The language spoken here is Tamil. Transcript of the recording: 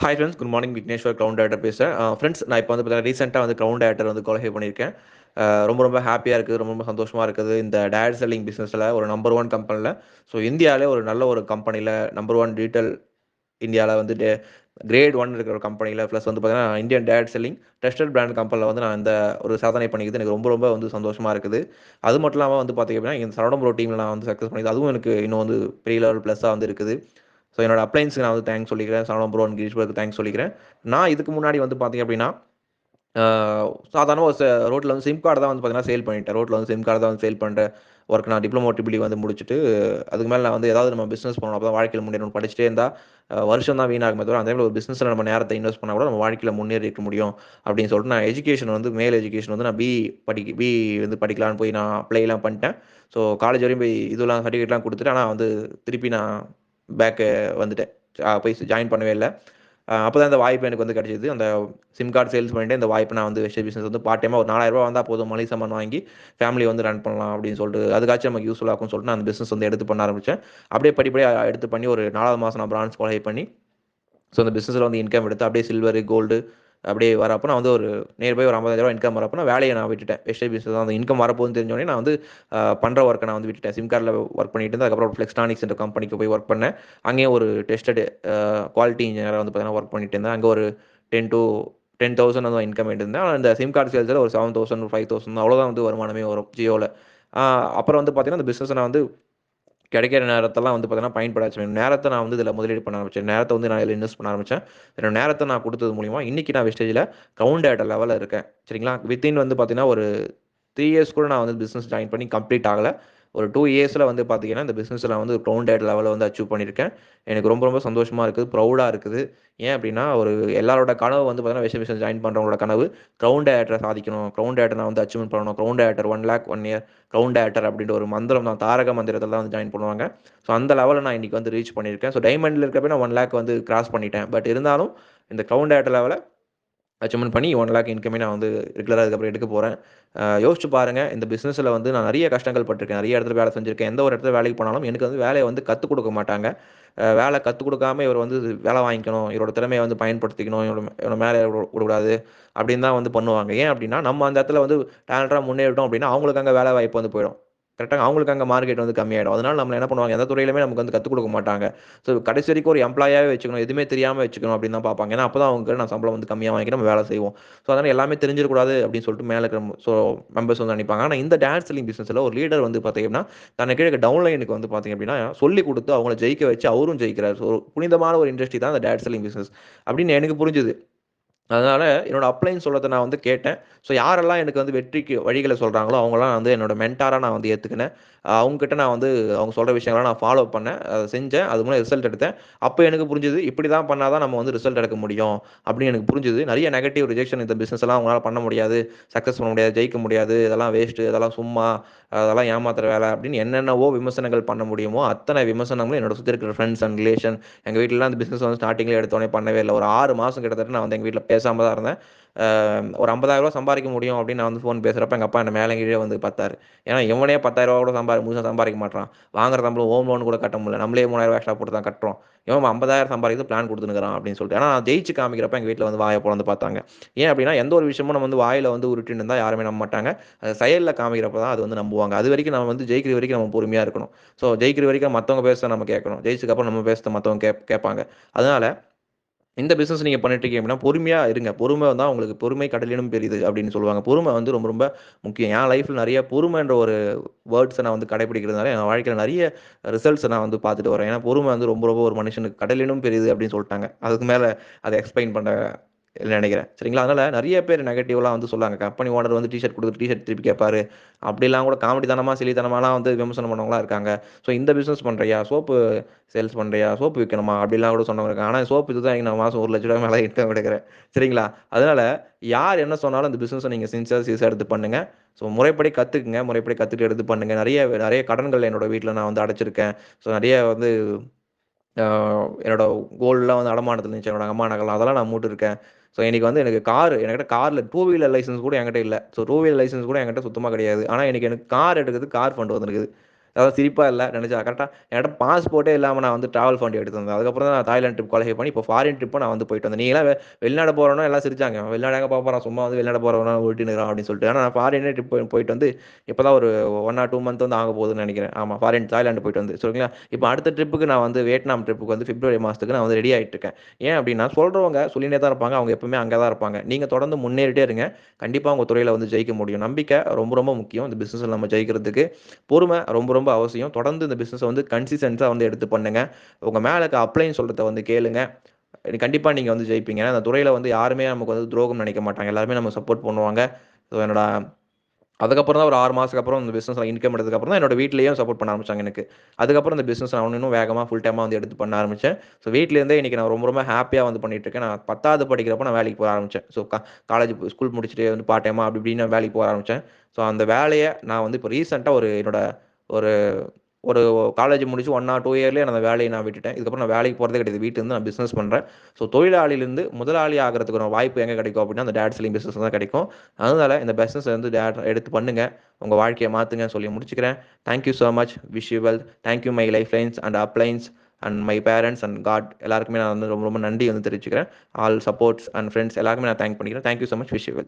Hi friends, good morning. Vigneshwar ground director பேசுகிறேன். ஃப்ரெண்ட்ஸ், நான் இப்போ வந்து பார்த்தீங்கன்னா ரீசெண்டாக வந்து க்ரௌண்ட் டேரக்டர் வந்து குவாலிஃபை பண்ணியிருக்கேன். ரொம்ப ரொம்ப ஹாப்பியாக இருக்குது, ரொம்ப ரொம்ப சந்தோஷமாக இருக்குது. இந்த டேரக்ட் செல்லிங் பிஸ்னஸில் ஒரு நம்பர் ஒன் கம்பெனியில், ஸோ இந்தியாவிலே ஒரு நல்ல ஒரு கம்பெனியில் நம்பர் ஒன் டீட்டெயில் இந்தியாவில் வந்து கிரேட் ஒன் இருக்கிற ஒரு கம்பெனியில் ப்ளஸ் வந்து பார்த்தீங்கன்னா Indian direct selling trusted brand கம்பெனியில் வந்து நான் இந்த ஒரு சாதனை பண்ணிக்கிறது எனக்கு ரொம்ப ரொம்ப வந்து சந்தோஷமாக இருக்குது. அது மட்டும் இல்லாமல் வந்து பார்த்தீங்க அப்படின்னா இந்த சரவணம் ப்ரோ டீமில் நான் வந்து சக்ஸஸ் பண்ணிது, அதுவும் எனக்கு இன்னும் வந்து பெரிய லெவல் ப்ளஸ்ஸாக வந்து இருக்குது. ஸோ என்னோட அப்ளைன்ஸுக்கு நான் வந்து தேங்க்ஸ் சொல்லிக்கிறேன். சரவணன் ப்ரோ அண்ட் கிரீஷ் ப்ரோக்கு தேங்க்ஸ் சொல்லிக்கிறேன். நான் இதுக்கு முன்னாடி வந்து பார்த்தீங்க அப்படின்னா, ஆ சாதாரண ஒரு ரோட்ல வந்து சிம் கார்டு தான் வந்து பார்த்தீங்கன்னா சேல் பண்ணிட்டேன். ரோட்ல வந்து சிம் கார்டு தான் வந்து சேல் பண்ற ஒர்க் நான் டிப்ளமோ ட்ரிபிள் வந்து முடிச்சுட்டு, அதுக்கு மேல நான் வந்து ஏதாவது நம்ம பிசினஸ் பண்ணணும். அப்பதான் வாழ்க்கையில முன்னேறணும். படிச்சுட்டே இருந்தா வருஷம் தான் வீணாகுமே தவிர, அந்த டைம்ல ஒரு பிசினஸ்ல நம்ம நேரத்த இன்வெஸ்ட் பண்ணா கூட நம்ம வாழ்க்கையில முன்னேறி இருக்க முடியும். அப்படின்னு சொல்லிட்டு நான் எஜுகேஷன் வந்து மேல் எஜுகேஷன் வந்து நான் பிஇ வந்து படிக்கலான்னு போய் நான் அப்ளைலாம் பண்ணிட்டேன். ஸோ காலேஜ் வரையும் போய் இதெல்லாம் சர்டிஃபிகேட்லாம் குடுத்துட்டு, ஆனா வந்து திருப்பி நான் பேக் வந்துட்டேன். போய் ஜாயின் பண்ணவே இல்ல. அப்பதான் இந்த வாய்ப்பு எனக்கு வந்து கிடைச்சது. அந்த சிம் கார்ட் சேல்ஸ் பண்ணிட்டு இந்த வாய்ப்ப நான் வந்து வெஸ்டேஜ் பிசினஸ் வந்து பார்ட் டைமா ஒரு ரூ. 4000 வந்தா போதும், மளிகை சாமான் வாங்கி ஃபேமிலிய வந்து ரன் பண்ணலாம் அப்படின்னு சொல்லிட்டு, அதுக்காச்சும் நமக்கு யூஸ்ஃபுல்லா இருக்கும்னு சொல்லிட்டு நான் அந்த பிசினஸ் வந்து எடுத்து பண்ண ஆரம்பிச்சேன். அப்படியே படிப்படியா எடுத்து பண்ணி ஒரு 4வது மாசம் நான் பிரான்ச் குவாலிஃபை பண்ணி, ஸோ அந்த பிசினஸ்ல வந்து இன்கம் எடுத்து அப்படியே சில்வர், கோல்டு அப்படியே வரப்போ நான் வந்து ஒரு நியர்பை ஒரு ரூ. 50,000 இன்கம் வரப்போ நான் வேலைய நான் விட்டுட்டேன். வெஸ்டேஜ் பிசினஸ் அந்த இன்கம் வரப்போகுதுன்னு தெரிஞ்சோனே நான் வந்து பண்ற ஒர்க்க நான் வந்து விட்டுட்டேன். சிம் கார்ட்ல ஒர்க் பண்ணிட்டு இருந்தேன். அதுக்கப்புறம் ஃப்ளெக்ஸ்ட்ரானிக்ஸ் என்ற கம்பெனிக்கு போய் ஒர்க் பண்ணேன். அங்கேயும் ஒரு டெஸ்டட் குவாலிட்டி இன்ஜினியரா வந்து பார்த்தீங்கன்னா ஒர்க் பண்ணிட்டு இருந்தேன். அங்க ஒரு 10 டூ 10,000 வந்து இன்கம் எடுத்திருந்தேன். ஆனா இந்த சிம் கார்ட் சேல்ஸ்ல ஒரு 7,000 5,000 அவ்வளோதான் வந்து வருமானமே வரும் ஜியோல. அப்புறம் வந்து பார்த்தீங்கன்னா, இந்த பிசினஸ நான் வந்து கிடைக்கிற நேரத்தெல்லாம் வந்து பார்த்தீங்கன்னா, பயன்படாச்சு. நேரத்த நான் வந்து இதில முதலீடு பண்ண ஆரம்பிச்சேன். நேரத்த வந்து நான் இதில இன்வெஸ்ட் பண்ண ஆரம்பிச்சேன். என்னோட நேரத்த நான் குடுத்தது மூலியமா, இன்னைக்கு நான் வெஸ்டேஜ்ல கிரவுண்ட் டேட்டா லெவல்ல இருக்கேன். சரிங்களா? வித்தின் வந்து பார்த்தீங்கன்னா, ஒரு 3 இயர்ஸ் கூட நான் வந்து பிசினஸ் ஜாயின் பண்ணி கம்ப்ளீட் ஆகல. ஒரு 2 இயர்ஸ்ல வந்து பார்த்தீங்கன்னா, இந்த பிசினஸ்ல வந்து கிரவுண்டட் லெவல்ல வந்து அச்சீவ் பண்ணியிருக்கேன். எனக்கு ரொம்ப ரொம்ப சந்தோஷமா இருக்குது. ப்ரவுடா இருக்குது. ஏன் அப்டின்னா, ஒரு எல்லாரோட கனவு வந்து பார்த்தீங்கன்னா, பிசினஸ் ஜாயின் பண்றவங்களோட கனவு கிரவுண்ட் டேட்டர சாதிக்கணும். கிரவுண்ட் டேட்டர நான் வந்து அச்சீவ்மென்ட் பண்ணணும். Ground theatre 1,00,000 1 year ground theatre அப்டின்ற ஒரு மந்திரம் தான். தாரக மந்திரத்தில தான் வந்து ஜாயின் பண்ணுவாங்க. ஸோ அந்த லெவல்ல நான் இன்னைக்கு வந்து ரீச் பண்ணியிருக்கேன். ஸோ டைமண்ட்ல இருக்கப்ப நான் 1,00,000 வந்து கிராஸ் பண்ணிட்டேன். பட் இருந்தாலும் இந்த கிரவுண்ட் டேட்டர் லெவல அச்சீவ்மென்ட் பண்ணி 1,00,000 இன்கமே நான் வந்து ரெகுலரா இதுக்கப்புறம் எடுக்க போறேன். யோசிச்சு பாருங்க, இந்த பிசினஸ்ல வந்து நான் நெறைய கஷ்டங்கள் பட்டுருக்கேன். நெறைய இடத்துல வேலை செஞ்சிருக்கேன். எந்த ஒரு இடத்துல வேலைக்கு போனாலும் எனக்கு வந்து வேலைய வந்து கத்துக் குடுக்க மாட்டாங்க. வேலை கத்துக் குடுக்காம இவர் வந்து வேலை வாங்கிக்கணும். இவரோட திறமைய வந்து பயன்படுத்திக்கணும். இவன மேல விடக்கூடாது. அப்படின்னு தான் வந்து பண்ணுவாங்க. ஏன் அப்படின்னா, நம்ம அந்த இடத்துல வந்து டேலண்டா முன்னேறிட்டோம் அப்படின்னா, அவங்களுக்கு அங்க வேலை வாய்ப்பு வந்து போயிடும். கரெக்ட்டா? அவங்களுக்கு அங்க மார்க்கெட் வந்து கம்மியாயிடும். அதனால நம்மள என்ன பண்ணுவாங்க, எந்த துறையிலுமே நமக்கு வந்து கத்துக் குடுக்க மாட்டாங்க. ஸோ கடைசி வரைக்கும் ஒரு எம்ப்ளாயியாவே வச்சுக்கணும். எதுவுமே தெரியாம வச்சுக்கணும் அப்படின்னு தான் பார்ப்பாங்க. ஏன்னா, அப்பதான் அவங்க கிட்ட நான் சம்பளம் வந்து கம்மியா வாங்கிட்டு நம்ம வேலை செய்வோம். ஸோ அதனால எல்லாமே தெரிஞ்சிறக்கூடாது அப்படின்னு சொல்லிட்டு மேல இருக்கிற மெம்பர்ஸ் வந்து நினைப்பாங்க. ஆனா இந்த டான்ஸ் செல்லிங் பிசினஸ்ல ஒரு லீடர் வந்து பார்த்தீங்கன்னா, தனக்கு கீழ டவுன்லைனுக்கு வந்து பார்த்தீங்க அப்படின்னா, சொல்லிக் குடுத்து அவங்கள ஜெயிக்க வச்சு அவரும் ஜெயிக்கிறார். ஸோ ஒரு புனிதமான ஒரு இண்டஸ்ட்ரி தான் இந்த டான்ஸ் செல்லிங் பிசினஸ் அப்படின்னு எனக்கு புரிஞ்சுது. அதனால என்னோட அப்ளைன்னு சொல்றத நான் வந்து கேட்டேன். ஸோ யாரெல்லாம் எனக்கு வந்து வெற்றிக்கு வழிகள சொல்றாங்களோ, அவங்கலாம் வந்து என்னோட மென்டாரா நான் வந்து ஏத்துக்கினேன். அவங்ககிட்ட நான் வந்து அவங்க சொல்ற விஷயங்கள நான் ஃபாலோ பண்ணேன். அத செஞ்சேன். அது மூலம் ரிசல்ட் எடுத்தேன். அப்ப எனக்கு புரிஞ்சது, இப்படி தான் பண்ணா தான் நம்ம வந்து ரிசல்ட் எடுக்க முடியும். அப்படின்னு எனக்கு புரிஞ்சது. நெறைய நெகட்டிவ் ரிஜெக்ஷன் இந்த பிசினஸ்லாம் உங்களால பண்ண முடியாது. சக்சஸ் பண்ண முடியாது. ஜெயிக்க முடியாது. இதெல்லாம் வேஸ்ட்டு. இதெல்லாம் சும்மா. அதெல்லாம் ஏமாத்துற வேல அப்படின்னு என்னென்னவோ விமர்சனங்கள் பண்ண முடியுமோ, அத்தனை விமர்சனங்களும் என்னோட சுத்தி இருக்கிற ஃபிரெண்ட்ஸ் அண்ட் ரிலேஷன் எங்க வீட்லலாம் இந்த பிசினஸ் வந்து ஸ்டார்ட்டிங்ல எடுத்தோனே பண்ணவே இல்ல. ஒரு 6 மாசம் கிட்டத்தட்ட நான் வந்து எங்க வீட்ல பேசாம தான் இருந்தேன். ஒரு ரூ. 50,000 சம்பாரிக்க முடியும் அப்படின்னு நான் வந்து ஃபோன் பேசுறப்ப, எங்க அப்பா என்ன மேல கீழ வந்து பார்த்தாரு. ஏன்னா இவனே ரூ. 10,000 கூட முழுசா சம்பாரிக்க மாட்றான். வாங்குற சம்பளம் ஹோம் லோன் கூட கட்ட முடியல. நம்மளே ரூ. 3,000 எக்ஸ்ட்ரா போட்டு தான் கட்டுறோம். இவன் 50,000 சம்பாரிக்கிறது பிளான் குடுத்துன்னுருக்கான் அப்படின்னு சொல்லிட்டு. ஆனா நான் ஜெயிச்சு காமிக்கிறப்ப எங்க வீட்ல வந்து வாய பொளந்து பார்த்தாங்க. ஏன் அப்படின்னா, எந்த ஒரு விஷயமும் நம்ம வந்து வாயில வந்து உருட்டின்னு இருந்தா யாருமே நம்ப மாட்டாங்க. அத செயல்ல காமிக்கிறப்ப தான் அது வந்து நம்புவாங்க. அதுவரைக்கும் நம்ம வந்து ஜெயிக்கிற வரைக்கும் நம்ம பொறுமையா இருக்கணும். ஸோ ஜெயிக்கிற வரைக்கும் மத்தவங்க பேசுறத நம்ம கேட்கணும். ஜெயிச்சதுக்கு அப்புறம் நம்ம பேசுறத மத்தவங்க கேட்பாங்க. அதனால இந்த பிசினஸ் நீங்க பண்ணிட்டு இருக்கீங்க அப்படின்னா, பொறுமையா இருங்க. பொறுமை தான் உங்களுக்கு பொறுமை கடலினும் பெரிது அப்படின்னு சொல்லுவாங்க. பொறுமை வந்து ரொம்ப ரொம்ப முக்கியம். என் லைஃப்ல நெறைய பொறுமைன்ற ஒரு வேர்ட்ஸ நான் வந்து கடைபிடிக்கிறதுனால, என் வாழ்க்கையில நெறைய ரிசல்ட்ஸ நான் வந்து பார்த்துட்டு வரேன். ஏன்னா பொறுமை வந்து ரொம்ப ரொம்ப ஒரு மனுஷனுக்கு கடலினும் பெரிது அப்படின்னு சொல்ட்டாங்க. அதுக்கு மேல அத எக்ஸ்பிளைன் பண்ண நெனைக்கிறேன். சரிங்களா? அதனால நெறைய பேர் நெகட்டிவ்லாம் வந்து சொல்லாங்க. கம்பெனி ஓனர் வந்து டீ ஷர்ட் குடுத்துட்டு டீ ஷர்ட் திருப்பி கேட்பாரு. அப்படிலாம் கூட காமெடித்தனமா, சில்லித்தனமாலாம் வந்து விமர்சனம் பண்ணவங்கலாம் இருக்காங்க. ஸோ இந்த பிசினஸ் பண்றியா? சோப்பு சேல்ஸ் பண்றியா? சோப்பு விக்கணுமா? அப்படிலாம் கூட சொன்னவங்க இருக்காங்க. ஆனா சோப்பு வித்து தான் நான் மாசம் ரூ. 1,00,000 மேல இன்கம் எடுக்கிறேன். சரிங்களா? அதனால யார் என்ன சொன்னாலும் இந்த பிசினஸ நீங்க சீரியஸா எடுத்து பண்ணுங்க. ஸோ முறைப்படி கத்துக்குங்க. முறைப்படி கத்துட்டு எடுத்து பண்ணுங்க. நெறைய நெறைய கடன்கள் என்னோட வீட்ல நான் வந்து அடைச்சிருக்கேன். ஸோ நெறைய வந்து அ என்னோட கோல்ட்லாம் வந்து அடமானத்துல இருந்துச்சு. என்னோட அம்மா நகைலாம் அதெல்லாம் நான் மீட்டுருக்கேன். ஸோ இன்னைக்கு வந்து எனக்கு என்கிட்ட கார்ல டூ வீலர் லைசென்ஸ் கூட என்கிட்ட இல்ல. ஸோ டூ வீலர் லைசென்ஸ் கூட என்கிட்ட சுத்தமா கிடையாது. ஆனா இன்னைக்கு எனக்கு கார் எடுக்கிறதுக்கு கார் ஃபண்ட் வந்திருக்குது. அதாவது சிரிப்பா இல்ல. நெனச்சா கரெக்ட்டா என்கிட்ட பாஸ்போர்ட்டே இல்லாம நான் வந்து டிராவல் ஃபண்ட் எடுத்து வந்தேன். அதுக்கப்புறம் தான் நான் தாய்லாந்து ட்ரிப் குவாலிஃபை பண்ணி, இப்போ ஃபாரின் ட்ரிப்பும் நான் வந்து போயிட்டு வந்தேன். நீங்கலாம் வெளிநாடு போறோம்னா எல்லாம் சிரிச்சாங்க. வெளிநாடு எங்க போறான் சும்மா வந்து வெளிநாடு போறவனா உருட்டின்னு இருக்கிறான் அப்படின்னு சொல்லிட்டு. ஆனா நான் ஃபாரினே ட்ரிப் போயிட்டு வந்து இப்பதான் ஒரு 1 ஆர் 2 மந்த் வந்து ஆக போகுதுன்னு நெனைக்கிறேன். ஆமா ஃபாரின் தாய்லாந்து போயிட்டு வந்து. சரிங்களா? இப்போ அடுத்த ட்ரிப்புக்கு நான் வந்து வியட்நாம் ட்ரிப்புக்கு வந்து பிப்ரவரி மாசத்துக்கு நான் வந்து ரெடி ஆயிட்டு இருக்கேன். ஏன் அப்படின்னா, சொல்றவங்க சொல்லினே தான் இருப்பாங்க. அவங்க எப்பவுமே அங்க தான் இருப்பாங்க. நீங்க தொடர்ந்து முன்னேறிட்டே இருங்க. கண்டிப்பா உங்க துறையில வந்து ஜெயிக்க முடியும். நம்பிக்கை ரொம்ப ரொம்ப முக்கியம். இந்த பிசினஸ்ல நம்ம ஜெயிக்கிறதுக்கு. பொறுமை ரொம்ப ரொம்ப அவசியம். தொடர்ந்து இந்த பிசினஸ வந்து கன்சிஸ்டன்ஸா வந்து எடுத்து பண்ணுங்க. உங்க மேல இருக்க அப்ளைன்னு சொல்றத வந்து கேளுங்க. கண்டிப்பா நீங்க வந்து ஜெயிப்பீங்க. ஏன்னா, அந்த துறையில வந்து யாருமே நமக்கு வந்து துரோகம் நினைக்க மாட்டாங்க. எல்லாருமே நமக்கு சப்போர்ட் பண்ணுவாங்க. ஸோ என்னோட அதுக்கப்புறம் தான் ஒரு 6 மாசத்துக்கு அப்புறம் இந்த பிசினஸ்ல இன்கம் எடுத்ததுக்கப்புறம் தான் என்னோட வீட்லயும் சப்போர்ட் பண்ண ஆரம்பிச்சாங்க எனக்கு. அதுக்கப்புறம் இந்த பிசினஸ் நான் இன்னும் வேகமா ஃபுல் டைமா வந்து எடுத்து பண்ண ஆரம்பிச்சேன். ஸோ வீட்ல இருந்தே இன்னைக்கு நான் ரொம்ப ரொம்ப ஹேப்பியா வந்து பண்ணிட்டு இருக்கேன். நான் 10வது படிக்கிறப்போ நான் வேலைக்கு போக ஆரம்பிச்சேன். ஸோ காலேஜ் ஸ்கூல் முடிச்சுட்டு வந்து பார்ட் டைமா அப்படி இப்படின்னு நான் வேலைக்கு போக ஆரம்பிச்சேன். ஸோ அந்த வேலைய நான் வந்து இப்போ ரீசென்ட்டா ஒரு என்னோட ஒரு ஒரு காலேஜ் முடிச்சு 1 ஆர் 2 இயர்லயே நான் அந்த வேலைய நான் விட்டுட்டேன். இதுக்கப்புறம் நான் வேலைக்கு போறதே கிடையாது. வீட்ல இருந்து நான் பிசினஸ் பண்றேன். ஸோ தொழிலாளியிலிருந்து முதலாளி ஆகுறதுக்கான வாய்ப்பு எங்க கிடைக்கும் அப்படின்னா, அந்த டாட் செல்லிங் பிசினஸ்ல தான் கிடைக்கும். அதனால இந்த பிசினஸ் வந்து எடுத்து பண்ணுங்க. உங்க வாழ்க்கைய மாத்துங்கன்னு சொல்லி முடிச்சுக்கிறேன். Thank you so much. Wish you well. Thank you my lifelines and uplines and my parents and God எல்லாருக்குமே நான் வந்து ரொம்ப ரொம்ப நன்றி வந்து தெரிவிச்சுக்கிறேன். ஆல் சப்போர்ட்ஸ் அண்ட் ஃபிரெண்ட்ஸ் எல்லாருக்குமே நான் தேங்க் பண்ணிக்கிறேன். Thank you so much. Wish you well.